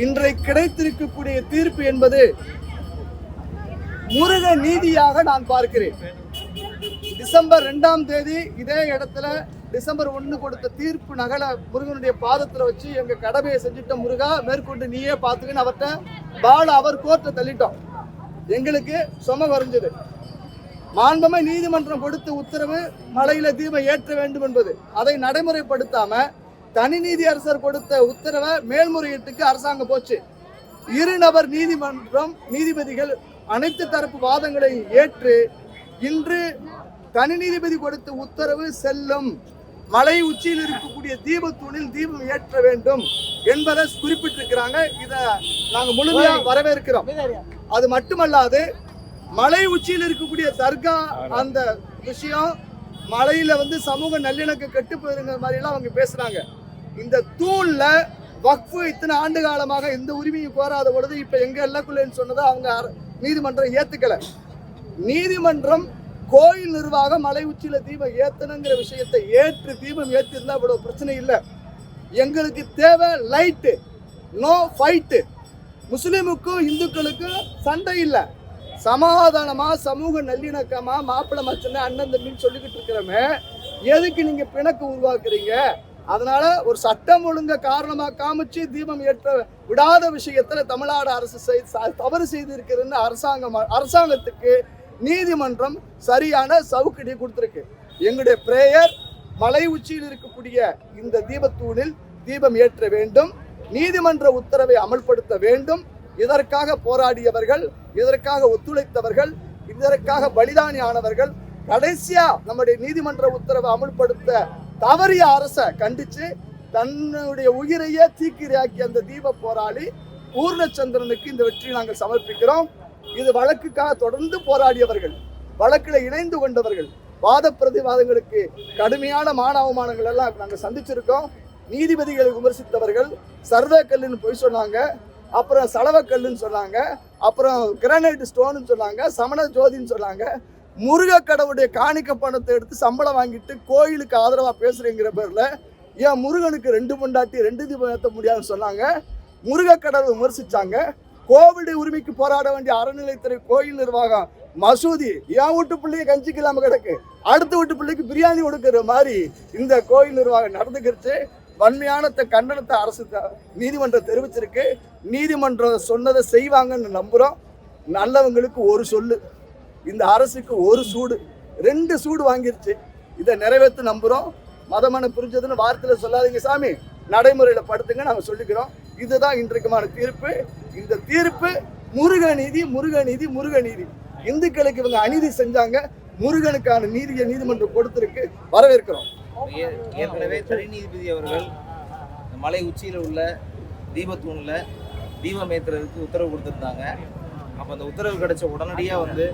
இன்றைக்கு கிடைத்திருக்கக்கூடிய தீர்ப்பு என்பது முருக நீதியாக நான் பார்க்கிறேன். டிசம்பர் 2ஆம் தேதி இதே இடத்துல டிசம்பர் 1 கொடுத்த தீர்ப்பு நகலை முருகனுடைய பாதத்தில் வச்சு எங்க கடமையை செஞ்சுட்ட முருகா, மேற்கொண்டு நீயே பார்த்துக்கின்னு அவர்கிட்ட பால அவர் கோர்ட்டை தள்ளிட்டோம். எங்களுக்கு சும குறைஞ்சது. மாண்புமை நீதிமன்றம் கொடுத்த உத்தரவு மலையில தீபம் ஏற்ற வேண்டும் என்பது, அதை நடைமுறைப்படுத்தாம தனி நீதி அரசர் கொடுத்த உத்தரவை மேல்முறையீட்டுக்கு அரசாங்கம் போச்சு. இருநபர் நீதிமன்றம் நீதிபதிகள் அனைத்து தரப்பு வாதங்களை ஏற்று இன்று தனி நீதிபதி கொடுத்த உத்தரவு செல்லும், மலை உச்சியில் இருக்கக்கூடிய தீபத்தூணில் தீபம் ஏற்ற வேண்டும் என்பதை குறிப்பிட்டிருக்கிறாங்க. இதை நாங்கள் முழுமையாக வரவேற்கிறோம். அது மட்டுமல்லாது மலை உச்சியில் இருக்கக்கூடிய தர்கா அந்த விஷயம் மலையில சமூக நல்லிணக்க கெட்டு போயிருங்கிற மாதிரிலாம் அவங்க பேசுறாங்க. இந்த தூண்ல வக்ஃபு இத்தனை ஆண்டு காலமாக எந்த உரிமையும் கோராத பொழுது இப்ப எங்க எல்லக்குள்ளேன்னு சொன்னதை அவங்க நீதிமன்றம் ஏத்துக்கல. நீதிமன்றம் கோயில் நிர்வாகம் மலை உச்சியில தீபம் ஏத்தணுங்கிற விஷயத்தை ஏற்று தீபம் ஏற்றிருந்தா இவ்வளவு பிரச்சனை இல்லை. எங்களுக்கு தேவை லைட்டு, நோ ஃபைட்டு. முஸ்லிமுக்கும் இந்துக்களுக்கும் சண்டை இல்லை, சமாதானமா சமூக நல்லிணக்கமா மாப்பிள்ளை மச்சனை அண்ணன் தம்பின்னு சொல்லிக்கிட்டு இருக்கிறோமே, எதுக்கு நீங்க பிணக்கு உருவாக்குறீங்க? அதனால ஒரு சட்டம் ஒழுங்க காரணமா காமிச்சு தீபம் ஏற்ற விடாத விஷயத்துல தமிழ்நாடு அரசு தவறு செய்திருக்கிறதுன்னு அரசாங்கத்துக்கு நீதிமன்றம் சரியான சவுக்கடி கொடுத்திருக்கு. எங்களுடைய பிரேயர் மலை உச்சியில் இருக்கக்கூடிய இந்த தீபத்தூணில் தீபம் ஏற்ற வேண்டும், நீதிமன்ற உத்தரவை அமல்படுத்த வேண்டும். இதற்காக போராடியவர்கள், இதற்காக ஒத்துழைத்தவர்கள், இதற்காக பலிதானி ஆனவர்கள், கடைசியா நம்முடைய நீதிமன்ற உத்தரவை அமல்படுத்த தவறிய அரசை கண்டிச்சு தன்னுடைய உயிரையே தீக்கிரையாக்கி அந்த தீப போராளி பூர்ணச்சந்திரனுக்கு இந்த வெற்றியை நாங்கள் சமர்ப்பிக்கிறோம். இது வழக்குக்காக தொடர்ந்து போராடியவர்கள், வழக்கில் இணைந்து கொண்டவர்கள், வாத பிரதிவாதங்களுக்கு கடுமையான மான அவமானங்கள் எல்லாம் நாங்கள் சந்திச்சிருக்கோம். நீதிபதிகளை விமர்சித்தவர்கள் சர்வே கல்லுன்னு போய் சொன்னாங்க, அப்புறம் சலவக்கல்லுன்னு சொன்னாங்க, அப்புறம் கிரானைட் ஸ்டோன்னு சொன்னாங்க, சமண ஜோதின்னு சொன்னாங்க. முருக கடவுளுடைய காணிக்க பணத்தை எடுத்து சம்பளம் வாங்கிட்டு கோயிலுக்கு ஆதரவாக பேசுறேங்கிற பேரில் ஏன் முருகனுக்கு 2 பொண்டாட்டி 2 தீபம் ஏற்ற முடியாதுன்னு சொன்னாங்க. முருக கடவுள் விமர்சிச்சாங்க. கோவிட் உரிமைக்கு போராட வேண்டிய அறநிலைத்துறை கோயில் நிர்வாகம் மசூதி என் வீட்டு பிள்ளைய கஞ்சிக்கு இல்லாமல் கிடக்கு, அடுத்த வீட்டு பிள்ளைக்கு பிரியாணி கொடுக்குற மாதிரி இந்த கோயில் நிர்வாகம் நடந்துக்கிடுச்சு. வன்மையான கண்டனத்தை அரசு நீதிமன்றம் தெரிவிச்சிருக்கு. நீதிமன்றம் சொன்னதை செய்வாங்கன்னு நம்புகிறோம். நல்லவங்களுக்கு ஒரு சொல்லு, இந்த அரசுக்கு ஒரு சூடு, 2 சூடு வாங்கிருச்சு. இதை நிறைவேற்ற நம்புகிறோம். மதமான புரிஞ்சதுன்னு வார்த்தையில் சொல்லாதீங்க சாமி, நடைமுறையில் படுத்துங்க, நாங்கள் சொல்லிக்கிறோம். இதுதான் இன்றைக்குமான தீர்ப்பு. இந்த தீர்ப்பு முருக நீதி, முருக நீதி, முருக நீதி. இந்துக்களுக்கு இவங்க அநீதி செஞ்சாங்க, முருகனுக்கான நீதியை நீதிமன்றம் கொடுத்திருக்கு, வரவேற்கிறோம். ஏற்கனவே தனி நீதிபதி அவர்கள் மலை உச்சியில் உள்ள தீபத்தூணில் தீபம் ஏற்றுறதுக்கு உத்தரவு கொடுத்துருந்தாங்க. அப்போ அந்த உத்தரவு கிடைச்ச உடனடியாக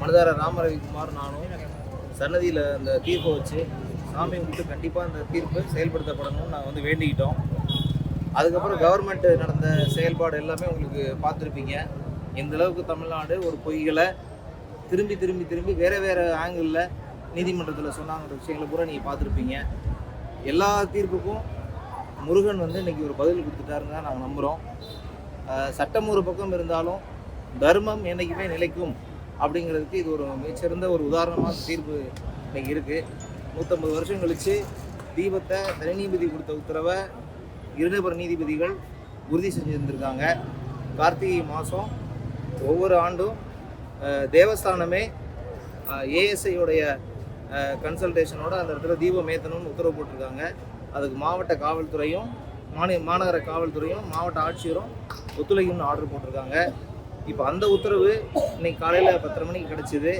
மனுதாரர் ராமரவிக்குமார் நானும் சன்னதியில் அந்த தீர்ப்பை வச்சு சாமி கும்பிட்டு கண்டிப்பாக அந்த தீர்ப்பு செயல்படுத்தப்படணும்னு நாங்கள் வேண்டிக்கிட்டோம். அதுக்கப்புறம் கவர்மெண்ட் நடந்த செயல்பாடு எல்லாமே உங்களுக்கு பார்த்துருப்பீங்க. இந்த அளவுக்கு தமிழ்நாடு ஒரு பொய்களை திரும்பி திரும்பி திரும்பி வேறு ஆங்கிளில் நீதிமன்றத்தில் சொன்னாங்கிற விஷயங்களை பூரா நீங்கள் பார்த்துருப்பீங்க. எல்லா தீர்ப்புக்கும் முருகன் இன்றைக்கி ஒரு பதில் கொடுத்துட்டாருன்னு தான் நாங்கள் நம்புகிறோம். சட்டம் ஒரு பக்கம் இருந்தாலும் தர்மம் என்றைக்குமே நிலைக்கும் அப்படிங்கிறதுக்கு இது ஒரு மிகச்சிறந்த ஒரு உதாரணமாக தீர்ப்பு இன்றைக்கி இருக்குது. 150 வருஷம் கழித்து தீபத்தை தனி நீதிபதி கொடுத்த உத்தரவை இருநபர் நீதிபதிகள் உறுதி செஞ்சுருந்துருக்காங்க. கார்த்திகை மாதம் ஒவ்வொரு ஆண்டும் தேவஸ்தானமே ஏஎஸ்ஐயோடைய கன்சல்டேஷனோட அந்த இடத்துல தீபம் ஏற்றணும்னு உத்தரவு போட்டிருக்காங்க. அதுக்கு மாவட்ட காவல்துறையும் மாநகர காவல்துறையும் மாவட்ட ஆட்சியரும் ஒத்துழைக்கும்னு ஆர்டர் போட்டிருக்காங்க. இப்போ அந்த உத்தரவு இன்னைக்கு காலையில் 10:30 மணிக்கு கிடச்சிது.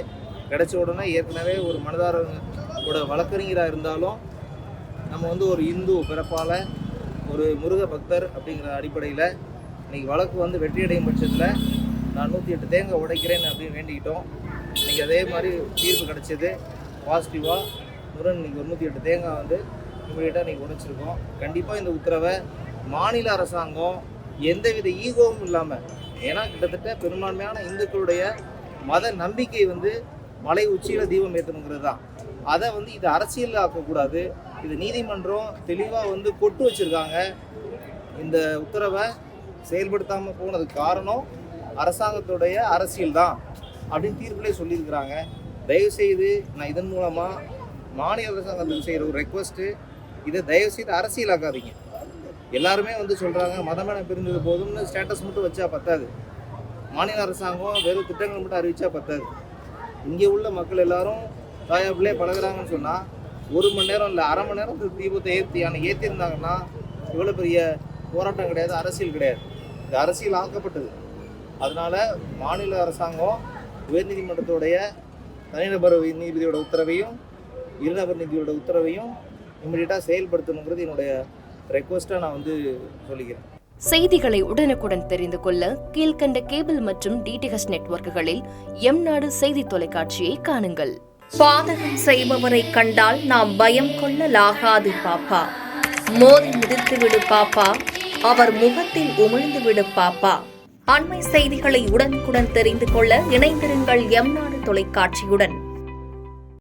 கிடைச்ச உடனே ஏற்கனவே ஒரு மனதாரோட வழக்கறிஞராக இருந்தாலும் நம்ம ஒரு இந்து பிறப்பால் ஒரு முருக பக்தர் அப்படிங்கிற அடிப்படையில் இன்றைக்கி வழக்கு வெற்றியடையும் பட்சத்தில் நான் 108 தேங்காய் உடைக்கிறேன் அப்படின்னு வேண்டிக்கிட்டோம். இன்றைக்கி அதே மாதிரி தீர்ப்பு கிடச்சிது பாசிட்டிவாக. முருகன் இன்றைக்கி 108 தேங்காய் இமீடியட்டாக இன்றைக்கி உடைச்சிருக்கோம். கண்டிப்பாக இந்த உத்தரவை மாநில அரசாங்கம் எந்தவித ஈகோவும் இல்லாமல், ஏன்னா கிட்டத்தட்ட பெரும்பான்மையான இந்துக்களுடைய மத நம்பிக்கை மலை உச்சியில் தீபம் ஏற்றணுங்கிறது தான். அதை இது அரசியல் ஆக்கக்கூடாது. இது நீதிமன்றம் தெளிவாக கொட்டு வச்சுருக்காங்க. இந்த உத்தரவை செயல்படுத்தாமல் போனதுக்கு காரணம் அரசாங்கத்துடைய அரசியல் தான் அப்படின்னு தீர்ப்புலேயே சொல்லியிருக்கிறாங்க. தயவுசெய்து நான் இதன் மூலமாக மாநில அரசாங்கத்துக்கு செய்கிற ஒரு ரெக்வஸ்ட்டு, இதை தயவுசெய்து அரசியலாக்காதீங்க. எல்லாருமே வந்து சொல்கிறாங்க மதமென பிரிந்தது போதும்னு ஸ்டேட்டஸ் மட்டும் வச்சா பத்தாது. மாநில அரசாங்கம் வெறும் திட்டங்கள் மட்டும் அறிவிச்சா பத்தாது. இங்கே உள்ள மக்கள் எல்லாரும் தாயாப்பிள்ளையே பழகுறாங்கன்னு சொன்னால் 1 மணி நேரம் இல்லை 1/2 மணி நேரம் தீபத்தை ஏற்றிருந்தாங்கன்னா இவ்வளோ பெரிய போராட்டம் கிடையாது, அரசியல் கிடையாது. இது அரசியல் ஆக்கப்பட்டது. அதனால மாநில அரசாங்கம் உயர்நீதிமன்றத்துடைய தனிநபர் நீதிபதியோட உத்தரவையும் இருநபர் நீதியோட உத்தரவையும் இமிடியேட்டாக செயல்படுத்தணுங்கிறது என்னுடைய ரெக்வஸ்ட்டாக நான் வந்து சொல்லிக்கிறேன். செய்திகளை உடனுக்குடன் தெரிந்து கொள்ள கீழ்கண்ட கேபிள் மற்றும் டிடிஹெச் நெட்வொர்க்குகளில் எம்நாடு செய்தி தொலைக்காட்சியை காணுங்கள். பாதகம் செய்பவரை கண்டால் நாம் பயம் கொள்ளலாகாது பாப்பா. மோதி மிதித்து விடு பாப்பா, அவர் முகத்தில் உமிழ்ந்து விடு பாப்பா. அண்மை செய்திகளை உடனுக்குடன் தெரிந்து கொள்ள இணைந்திருங்கள் எம்நாடு தொலைக்காட்சியுடன்.